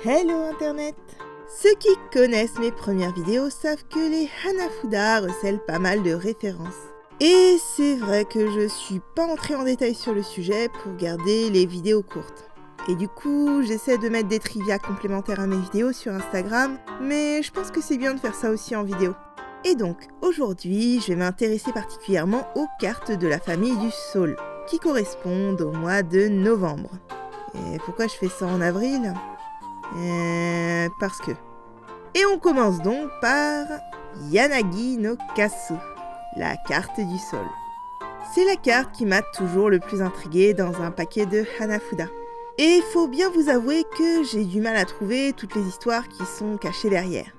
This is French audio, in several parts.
Hello Internet! Ceux qui connaissent mes premières vidéos savent que les Hanafuda recèlent pas mal de références. Et c'est vrai que je suis pas entrée en détail sur le sujet pour garder les vidéos courtes. Et du coup, j'essaie de mettre des trivia complémentaires à mes vidéos sur Instagram, mais je pense que c'est bien de faire ça aussi en vidéo. Et donc, aujourd'hui, je vais m'intéresser particulièrement aux cartes de la famille du Sol, qui correspondent au mois de novembre. Et pourquoi je fais ça en avril ? Parce que. Et on commence donc par Yanagi no Kasu, la carte du Sol. C'est la carte qui m'a toujours le plus intriguée dans un paquet de Hanafuda. Et faut bien vous avouer que j'ai du mal à trouver toutes les histoires qui sont cachées derrière.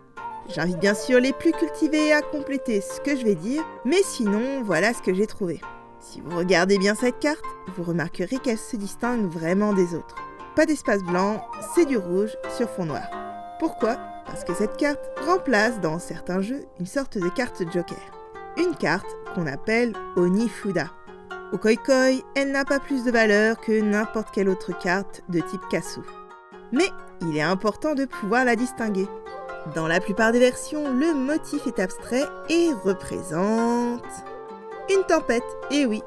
J'invite bien sûr les plus cultivés à compléter ce que je vais dire, mais sinon, voilà ce que j'ai trouvé. Si vous regardez bien cette carte, vous remarquerez qu'elle se distingue vraiment des autres. Pas d'espace blanc, c'est du rouge sur fond noir. Pourquoi ? Parce que cette carte remplace dans certains jeux une sorte de carte joker. Une carte qu'on appelle Onifuda. Au Koi-Koi, elle n'a pas plus de valeur que n'importe quelle autre carte de type Kasu. Mais il est important de pouvoir la distinguer. Dans la plupart des versions, le motif est abstrait et représente une tempête, et oui.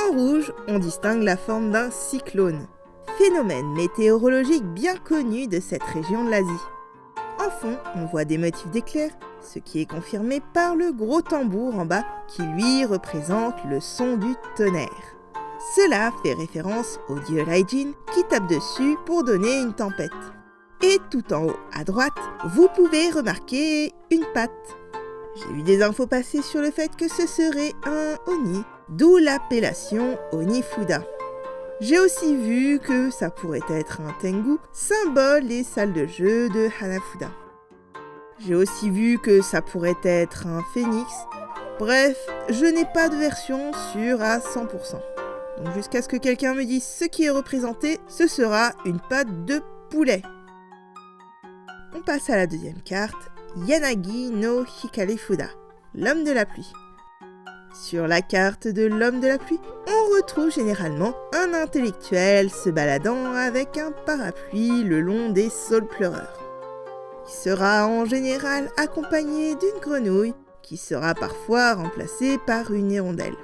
En rouge, on distingue la forme d'un cyclone, phénomène météorologique bien connu de cette région de l'Asie. En fond, on voit des motifs d'éclairs, ce qui est confirmé par le gros tambour en bas qui lui représente le son du tonnerre. Cela fait référence au dieu Raijin qui tape dessus pour donner une tempête. Et tout en haut à droite, vous pouvez remarquer une patte. J'ai vu des infos passer sur le fait que ce serait un Oni, d'où l'appellation Onifuda. J'ai aussi vu que ça pourrait être un Tengu, symbole des salles de jeu de Hanafuda. J'ai aussi vu que ça pourrait être un phénix. Bref, je n'ai pas de version sûre à 100%. Donc jusqu'à ce que quelqu'un me dise ce qui est représenté, ce sera une patte de poulet. On passe à la deuxième carte, Yanagi no Hikarifuda, l'homme de la pluie. Sur la carte de l'homme de la pluie, on retrouve généralement un intellectuel se baladant avec un parapluie le long des saules pleureurs. Il sera en général accompagné d'une grenouille qui sera parfois remplacée par une hirondelle.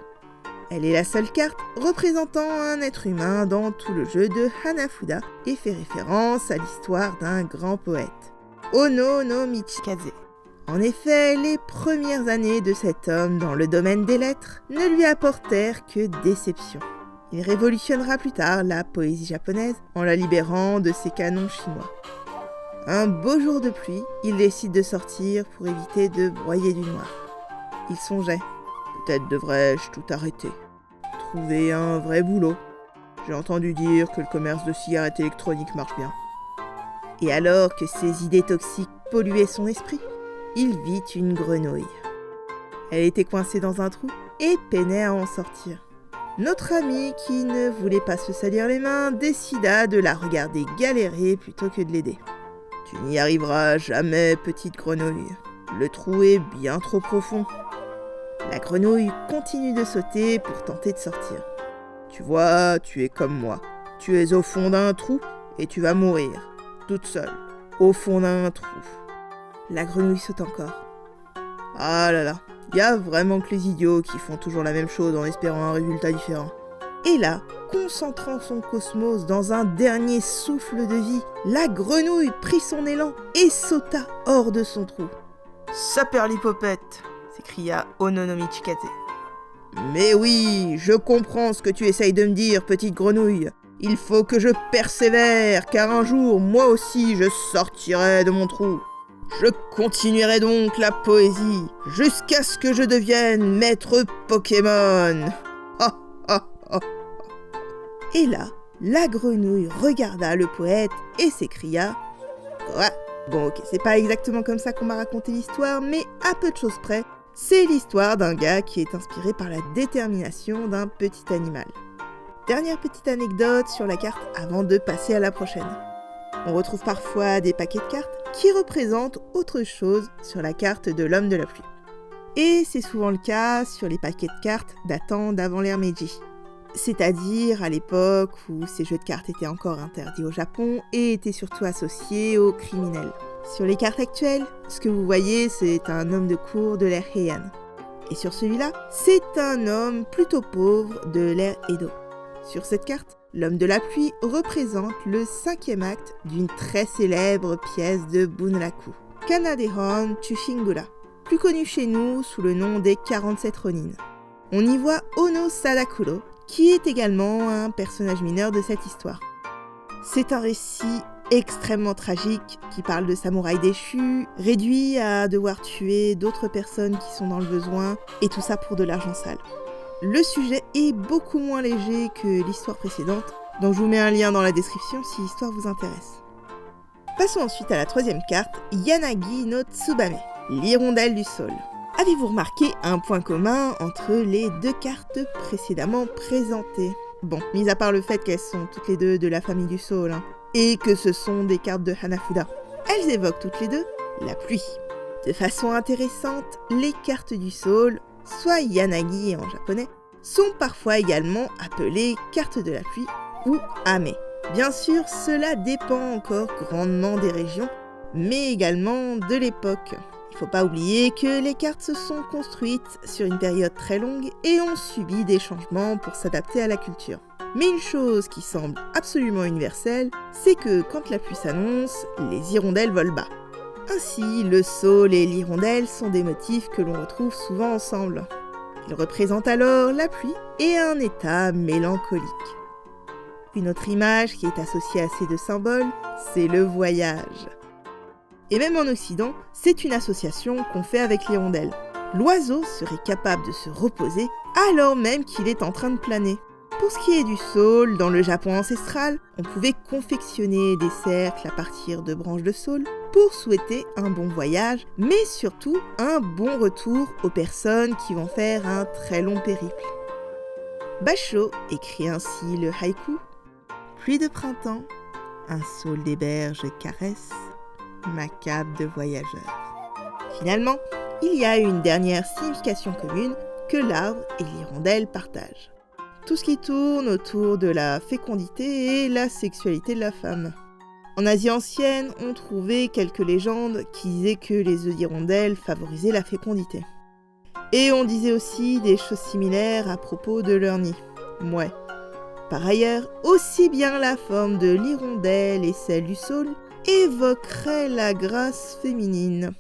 Elle est la seule carte représentant un être humain dans tout le jeu de Hanafuda et fait référence à l'histoire d'un grand poète, Ono no Michikaze. En effet, les premières années de cet homme dans le domaine des lettres ne lui apportèrent que déception. Il révolutionnera plus tard la poésie japonaise en la libérant de ses canons chinois. Un beau jour de pluie, il décide de sortir pour éviter de broyer du noir. Il songeait. Peut-être devrais-je tout arrêter. Trouver un vrai boulot. J'ai entendu dire que le commerce de cigarettes électroniques marche bien. Et alors que ses idées toxiques polluaient son esprit, il vit une grenouille. Elle était coincée dans un trou et peinait à en sortir. Notre ami, qui ne voulait pas se salir les mains, décida de la regarder galérer plutôt que de l'aider. « Tu n'y arriveras jamais, petite grenouille. Le trou est bien trop profond. » La grenouille continue de sauter pour tenter de sortir. « Tu vois, tu es comme moi. Tu es au fond d'un trou et tu vas mourir, toute seule, au fond d'un trou. » La grenouille saute encore. Ah là là, y a vraiment que les idiots qui font toujours la même chose en espérant un résultat différent. Et là, concentrant son cosmos dans un dernier souffle de vie, la grenouille prit son élan et sauta hors de son trou. « Saperlipopette !» s'écria Ono no Michikaze. « Mais oui, je comprends ce que tu essayes de me dire, petite grenouille. Il faut que je persévère, car un jour, moi aussi, je sortirai de mon trou. Je continuerai donc la poésie, jusqu'à ce que je devienne maître Pokémon. Ha ha ha. » Et là, la grenouille regarda le poète et s'écria « Quoi ? Bon ok, c'est pas exactement comme ça qu'on m'a raconté l'histoire, mais à peu de choses près, c'est l'histoire d'un gars qui est inspiré par la détermination d'un petit animal. » Dernière petite anecdote sur la carte avant de passer à la prochaine. On retrouve parfois des paquets de cartes qui représentent autre chose sur la carte de l'homme de la pluie. Et c'est souvent le cas sur les paquets de cartes datant d'avant l'ère Meiji. c'est-à-dire à l'époque où ces jeux de cartes étaient encore interdits au Japon et étaient surtout associés aux criminels. Sur les cartes actuelles, ce que vous voyez, c'est un homme de cour de l'ère Heian. Et sur celui-là, c'est un homme plutôt pauvre de l'ère Edo. Sur cette carte, l'homme de la pluie représente le 5e acte d'une très célèbre pièce de Bunraku, Kanadehon Chushingura, plus connue chez nous sous le nom des 47 Ronin. On y voit Ono Sadakuro, qui est également un personnage mineur de cette histoire. C'est un récit extrêmement tragique qui parle de samouraïs déchus, réduits à devoir tuer d'autres personnes qui sont dans le besoin, et tout ça pour de l'argent sale. Le sujet est beaucoup moins léger que l'histoire précédente, donc je vous mets un lien dans la description si l'histoire vous intéresse. Passons ensuite à la 3e carte, Yanagi no Tsubame, l'hirondelle du sol. Avez-vous remarqué un point commun entre les 2 cartes précédemment présentées? Bon, mis à part le fait qu'elles sont toutes les deux de la famille du Saule, et que ce sont des cartes de Hanafuda, elles évoquent toutes les deux la pluie. De façon intéressante, les cartes du Saule, soit Yanagi en japonais, sont parfois également appelées cartes de la pluie ou Ame. Bien sûr, cela dépend encore grandement des régions, mais également de l'époque. Il ne faut pas oublier que les cartes se sont construites sur une période très longue et ont subi des changements pour s'adapter à la culture. Mais une chose qui semble absolument universelle, c'est que quand la pluie s'annonce, les hirondelles volent bas. Ainsi, le saule et l'hirondelle sont des motifs que l'on retrouve souvent ensemble. Ils représentent alors la pluie et un état mélancolique. Une autre image qui est associée à ces 2 symboles, c'est le voyage. Et même en Occident, c'est une association qu'on fait avec l'hirondelle. L'oiseau serait capable de se reposer alors même qu'il est en train de planer. Pour ce qui est du saule, dans le Japon ancestral, on pouvait confectionner des cercles à partir de branches de saule pour souhaiter un bon voyage, mais surtout un bon retour aux personnes qui vont faire un très long périple. Basho écrit ainsi le haïku. Pluie de printemps, un saule des berges caresse ma cape de voyageur. Finalement, il y a une dernière signification commune que l'arbre et l'hirondelle partagent. Tout ce qui tourne autour de la fécondité et la sexualité de la femme. En Asie ancienne, on trouvait quelques légendes qui disaient que les œufs d'hirondelle favorisaient la fécondité. Et on disait aussi des choses similaires à propos de leur nid. Ouais. Par ailleurs, aussi bien la forme de l'hirondelle et celle du saule évoqueraient la grâce féminine.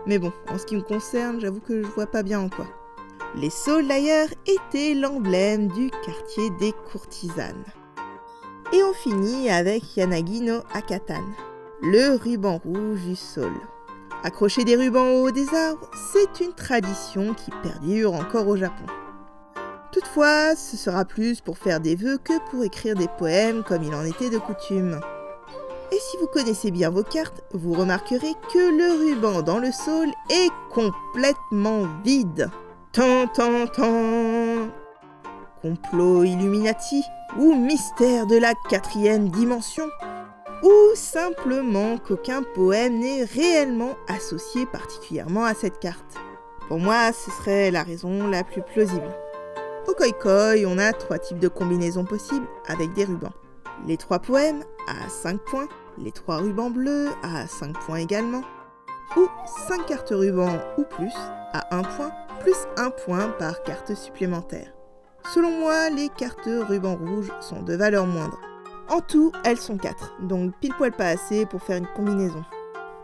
Mais bon, en ce qui me concerne, j'avoue que je vois pas bien en quoi. Les saules d'ailleurs étaient l'emblème du quartier des courtisanes. Et on finit avec Yanagi no Akatan, le ruban rouge du saule. Accrocher des rubans au haut des arbres, c'est une tradition qui perdure encore au Japon. Toutefois, ce sera plus pour faire des vœux que pour écrire des poèmes comme il en était de coutume. Et si vous connaissez bien vos cartes, vous remarquerez que le ruban dans le saule est complètement vide. Tan tan tan. Complot Illuminati ou mystère de la 4e dimension, ou simplement qu'aucun poème n'est réellement associé particulièrement à cette carte. Pour moi, ce serait la raison la plus plausible. Au Khoikhoi, on a 3 types de combinaisons possibles avec des rubans. Les 3 poèmes à 5 points, les 3 rubans bleus à 5 points également, ou 5 cartes rubans ou plus à 1 point, plus 1 point par carte supplémentaire. Selon moi, les cartes rubans rouges sont de valeur moindre. En tout, elles sont 4, donc pile poil pas assez pour faire une combinaison.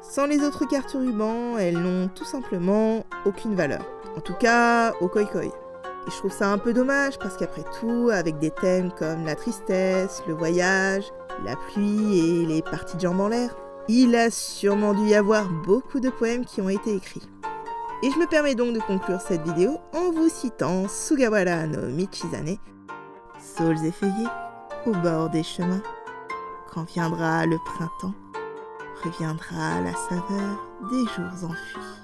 Sans les autres cartes rubans, elles n'ont tout simplement aucune valeur. En tout cas, au Khoikhoi. Et je trouve ça un peu dommage parce qu'après tout, avec des thèmes comme la tristesse, le voyage, la pluie et les parties de jambes en l'air, il a sûrement dû y avoir beaucoup de poèmes qui ont été écrits. Et je me permets donc de conclure cette vidéo en vous citant Sugawara no Michizane, saules effeuillés au bord des chemins. Quand viendra le printemps, reviendra la saveur des jours enfuis.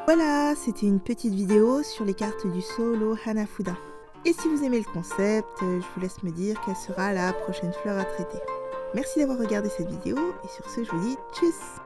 Voilà, c'était une petite vidéo sur les cartes du saule au Hanafuda. Et si vous aimez le concept, je vous laisse me dire quelle sera la prochaine fleur à traiter. Merci d'avoir regardé cette vidéo et sur ce, je vous dis tchuss!